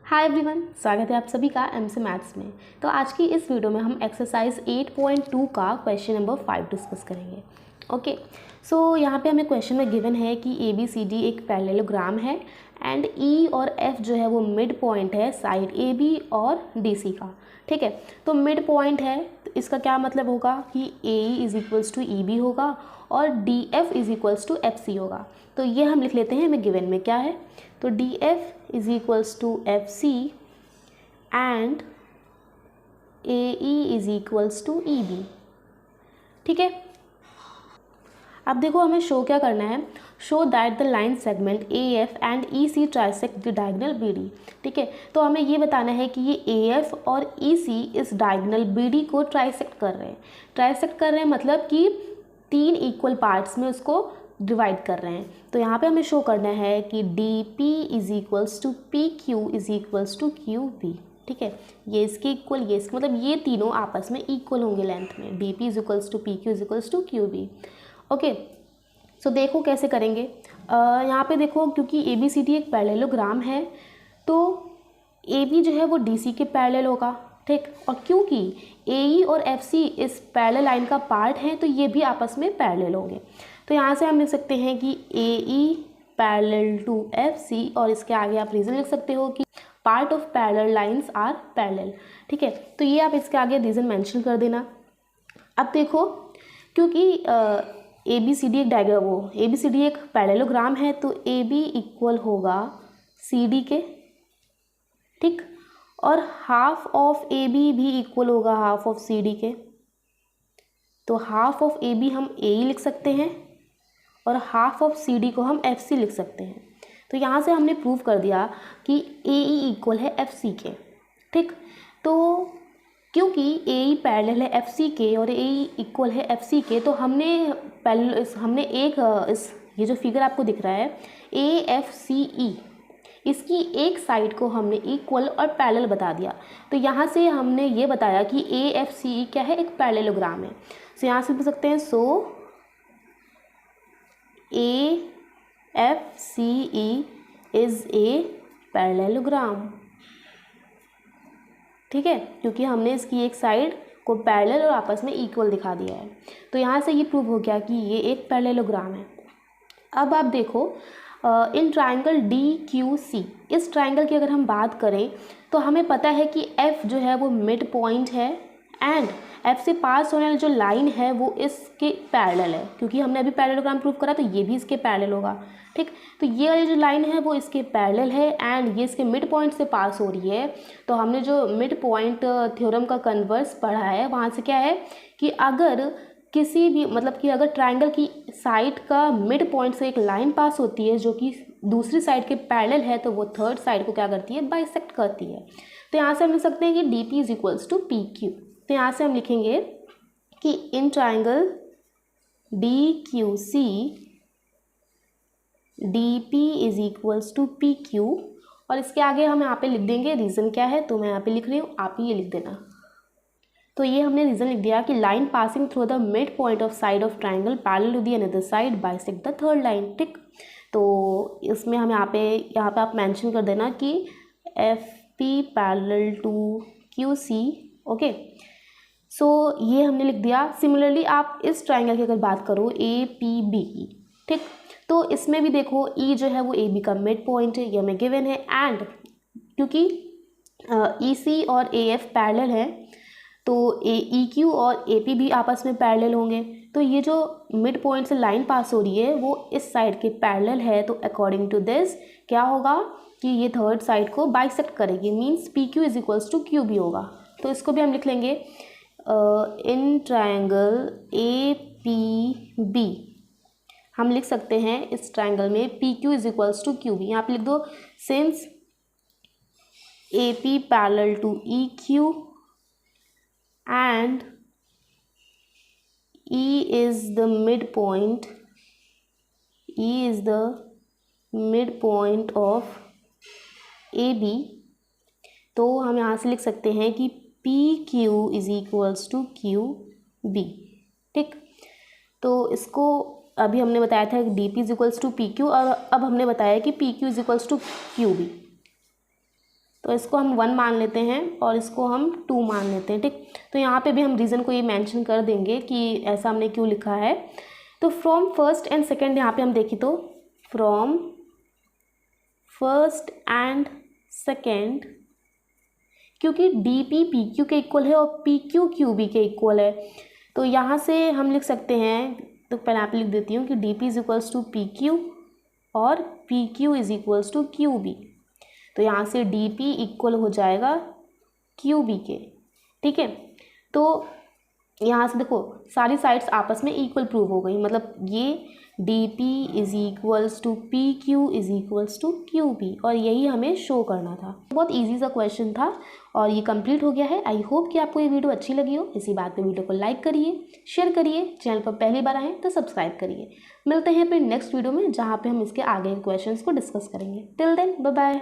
Hi everyone, स्वागत है आप सभी का एमसी मैथ्स में। तो आज की इस वीडियो में हम एक्सरसाइज 8.2 का क्वेश्चन नंबर 5 डिस्कस करेंगे। ओके, सो यहाँ पे हमें क्वेश्चन में गिवन है कि ए बी सी डी एक पैरेललोग्राम है एंड ई और एफ जो है वो मिड पॉइंट है साइड ए बी और डी सी का। ठीक है, तो मिड पॉइंट है तो इसका क्या मतलब होगा कि A E is equals to E B होगा और D F is equals to F C होगा। तो ये हम लिख लेते हैं, हमें गिवन में क्या है, तो D F is equals to F C and A E is equals to E B. ठीक है, अब देखो हमें शो क्या करना है, show that the line segment A F and E C trisect the diagonal B D. ठीक है, तो हमें ये बताना है कि ये ए एफ और ई सी इस डायगोनल बी डी को ट्राइसेक्ट कर रहे हैं। ट्राइसेक्ट कर रहे हैं मतलब कि तीन इक्वल पार्ट्स में उसको डिवाइड कर रहे हैं। तो यहाँ पे हमें शो करना है कि D P is equals to P Q is equals to Q B. ठीक है, ये इसके इक्वल, ये इसके मतलब ये तीनों आपस में इक्वल होंगे लेंथ में। D P is equals to P Q is equals to Q B. Okay, so देखो कैसे करेंगे। यहाँ पे देखो, क्योंकि ए बी सी डी एक पैरेललोग्राम है तो ए बी जो है वो डी सी के पैरेलल होगा। ठीक, और क्योंकि ए ई और एफ सी इस पैरेलल लाइन का पार्ट है तो ये भी आपस में पैरेलल होंगे। तो यहाँ से हम लिख सकते हैं कि A E parallel to F C, और इसके आगे आप रीज़न लिख सकते हो कि part of parallel lines are parallel. ठीक है, तो ये आप इसके आगे रीज़न मेंशन कर देना। अब देखो, क्योंकि ए बी सी डी एक ए बी सी डी एक पैरेललोग्राम है तो ए बी इक्वल होगा सी डी के। ठीक, और हाफ ऑफ ए बी भी इक्वल होगा हाफ ऑफ सी डी के। तो हाफ ऑफ ए बी हम ए ई लिख सकते हैं और हाफ ऑफ सी डी को हम एफ सी लिख सकते हैं। तो यहाँ से हमने प्रूव कर दिया कि ए ई इक्वल है एफ सी के। ठीक, तो क्योंकि ए ई पैरेलल है एफ सी के और ए ई इक्वल है एफ सी के, तो हमने ये जो फिगर आपको दिख रहा है ए एफ सी ई, इसकी एक साइड को हमने इक्वल और पैरेलल बता दिया। तो यहाँ से हमने ये बताया कि ए एफ सी ई क्या है, एक पैरेललोग्राम है। तो यहाँ से लिख सकते हैं, so A F C E is a parallelogram. ठीक है, क्योंकि हमने इसकी एक साइड को पैरेलल और आपस में इक्वल दिखा दिया है। तो यहाँ से ये प्रूव हो गया कि ये एक पैरेललोग्राम है। अब आप देखो, in triangle D Q C, इस ट्राइंगल की अगर हम बात करें तो हमें पता है कि एफ जो है वो मिड पॉइंट है एंड एफ से पास होने वाली जो लाइन है वो इसके पैरेलल है। क्योंकि हमने अभी पैरेललोग्राम प्रूव करा तो ये भी इसके पैरेलल होगा। ठीक, तो ये वाली जो लाइन है वो इसके पैरेलल है एंड ये इसके मिड पॉइंट से पास हो रही है। तो हमने जो मिड पॉइंट थ्योरम का कन्वर्स पढ़ा है वहाँ से क्या है कि अगर किसी भी कि अगर ट्राइंगल की साइड का मिड पॉइंट से एक लाइन पास होती है जो कि दूसरी साइड के पैरेलल है तो वो थर्ड साइड को क्या करती है, बाइसेक्ट करती है। तो यहाँ से हम लिख सकते हैं कि D P is equals to P Q. तो यहाँ से हम लिखेंगे कि in triangle D Q C D P is equals to P Q, और इसके आगे हम यहाँ पे लिख देंगे रीज़न क्या है। तो मैं यहाँ पे लिख रही हूँ, आप ही ये लिख देना। तो ये हमने रीज़न लिख दिया कि line passing through the mid point of side of triangle parallel to the another side bisect the third line. ठीक, तो इसमें हम यहाँ पे आप मेंशन कर देना कि F P parallel to Q C. Okay, so ये हमने लिख दिया। सिमिलरली आप इस ट्राइंगल की अगर बात करो ए पी बी की, ठीक, तो इसमें भी देखो ई जो है वो ए बी का मिड पॉइंट है, ये हमें गिवन है। एंड क्योंकि ई सी और ए एफ पैरेलल है तो ए ई क्यू और ए पी भी आपस में पैरेलल होंगे। तो ये जो मिड पॉइंट से लाइन पास हो रही है वो इस साइड के पैरेलल है। तो अकॉर्डिंग टू दिस क्या होगा कि ये थर्ड साइड को बाइसेक्ट करेगी, means P Q is equals to Q B होगा। तो इसको भी हम लिख लेंगे in triangle A P B, हम लिख सकते हैं इस ट्राइंगल में P Q is equals to Q B. यहाँ पे लिख दो, since A P parallel to E Q and E is the midpoint of AB, तो हम यहाँ से लिख सकते हैं कि PQ is equals to QB। ठीक, तो इसको अभी हमने बताया था कि DP is equals to PQ, और अब हमने बताया कि PQ is equals to QB। तो इसको हम 1 मान लेते हैं और इसको हम 2 मान लेते हैं, ठीक। तो यहाँ पे भी हम रीज़न को ये मेंशन कर देंगे कि ऐसा हमने क्यों लिखा है। तो फ्रॉम फर्स्ट एंड सेकेंड यहाँ पे हम देखें तो फ्रॉम फर्स्ट एंड सेकेंड, क्योंकि डी पी पी क्यू के इक्वल है और पी क्यू क्यू बी के इक्वल है, तो यहाँ से हम लिख सकते हैं, तो पहले आप लिख देती हूँ कि D P is equals to P Q और P Q is equals to Q B. तो यहाँ से डी पी इक्वल हो जाएगा क्यू बी के, ठीक है। तो यहाँ से देखो सारी साइड्स आपस में इक्वल प्रूव हो गई, मतलब ये D P is equals to P Q is equals to Q B, और यही हमें शो करना था। बहुत इजी सा क्वेश्चन था और ये कंप्लीट हो गया है। आई होप कि आपको ये वीडियो अच्छी लगी हो। इसी बात पे वीडियो को लाइक करिए, शेयर करिए, चैनल पर पहली बार आए तो सब्सक्राइब करिए। मिलते हैं फिर नेक्स्ट वीडियो में, जहाँ पे हम इसके आगे के क्वेश्चंस को डिस्कस करेंगे। Till then bye bye.